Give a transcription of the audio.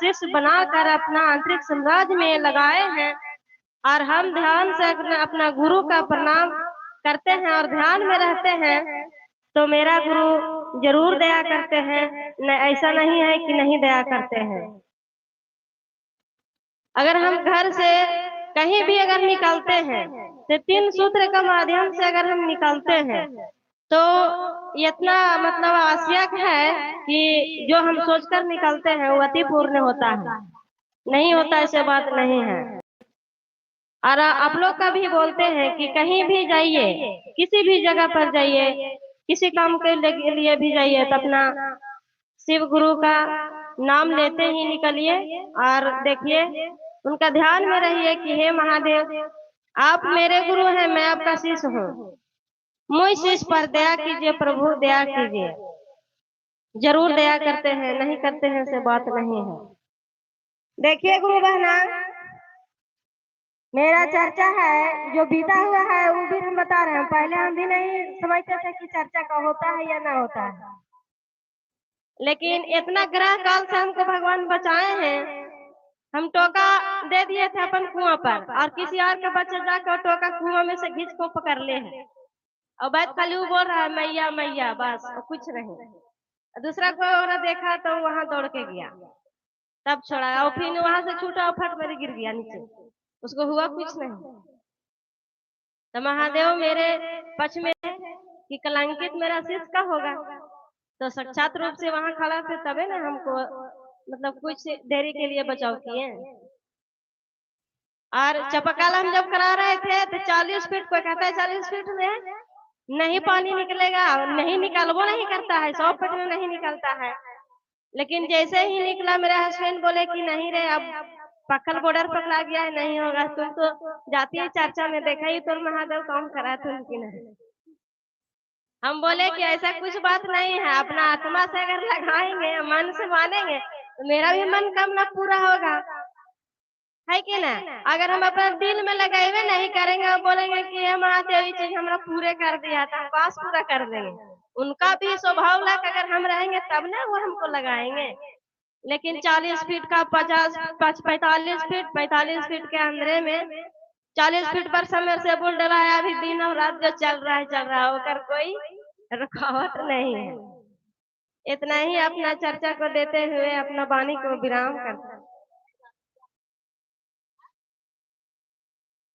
शिष्य बनाकर अपना आंतरिक साम्राज्य में लगाए हैं। और हम ध्यान से अपना गुरु का प्रणाम करते हैं और ध्यान में रहते हैं, तो मेरा गुरु जरूर दया करते हैं। ऐसा नहीं है कि नहीं दया करते हैं। अगर हम घर से कहीं भी अगर निकलते हैं तो 3 सूत्र के माध्यम से अगर हम निकलते हैं तो इतना मतलब आवश्यक है कि जो हम सोचकर निकलते हैं वो अति पूर्ण होता है, नहीं होता ऐसे बात नहीं है। और आप लोग का भी बोलते हैं कि कहीं भी जाइए, किसी भी जगह पर जाइए, किसी काम के लिए भी जाइए तो अपना शिव गुरु का नाम लेते ही निकलिए और देखिए, उनका ध्यान में रहिए कि हे महादेव, आप मेरे गुरु हैं, मैं आपका शिष्य हूँ, मुझ शिष्य पर दया कीजिए प्रभु, दया कीजिए। जरूर दया करते हैं, नहीं करते हैं से बात नहीं है। देखिए गुरु बहना, मेरा चर्चा है जो बीता हुआ है वो भी हम बता रहे हैं। पहले हम भी नहीं समझते थे कि चर्चा का होता है या ना होता है, लेकिन इतना ग्रह काल से हमको भगवान बचाए हैं। हम टोका दे दिए थे अपन कुआं पर, और किसी और के बच्चे जाकर टोका कुआं में से घींच को पकड़ ले हैं, और बैठ खाली वो बोल रहा है मैया मैया, बस और कुछ नहीं। दूसरा कोई औरत देखा तो वहां दौड़ के गया, तब छोड़ा, और फिर वहां से छूटा और फट मेरे गिर गया नीचे, उसको हुआ कुछ नहीं। तो महादेव मेरे पक्ष में है कि कलंकित मेरा शिष्य का होगा, तो साक्षात रूप से वहां खड़ा थे, तबे ना हमको मतलब कुछ देरी के लिए बचाव किए। और चपकाल हम जब करा रहे थे तो 40 फीट, कोई कहता है 40 फीट में नहीं पानी निकलेगा, नहीं निकालबो नहीं करता है, 100 फीट में नहीं निकलता है। लेकिन जैसे ही निकला मेरे हस्बैंड बोले कि नहीं रे, अब पक्कल बॉर्डर पकड़ा गया है, नहीं होगा, तुम तो जाती है चर्चा में देखा ही तो महादेव काम करा तुम कि नहीं। हम बोले कि ऐसा कुछ बात नहीं है, अपना आत्मा से अगर लगाएंगे, मन से मानेंगे तो मेरा भी मन कामना पूरा होगा, है कि ना। अगर हम अपना दिल में लगाए नहीं करेंगे और बोलेंगे कि ये महादेव ये चीज हमरा पूरे कर दिया, तो हम पास पूरा कर देंगे। उनका भी स्वभाव लायक अगर हम रहेंगे तब ना वो हमको लगाएंगे। लेकिन 40 फीट का 45 फीट 45 फीट के अंदर में 40 फीट पर समय से बोल डला है, अभी दिन और रात जो चल रहा है होकर कोई रुकावट नहीं है। इतना ही अपना चर्चा को देते हुए अपना वाणी को विराम करते हैं।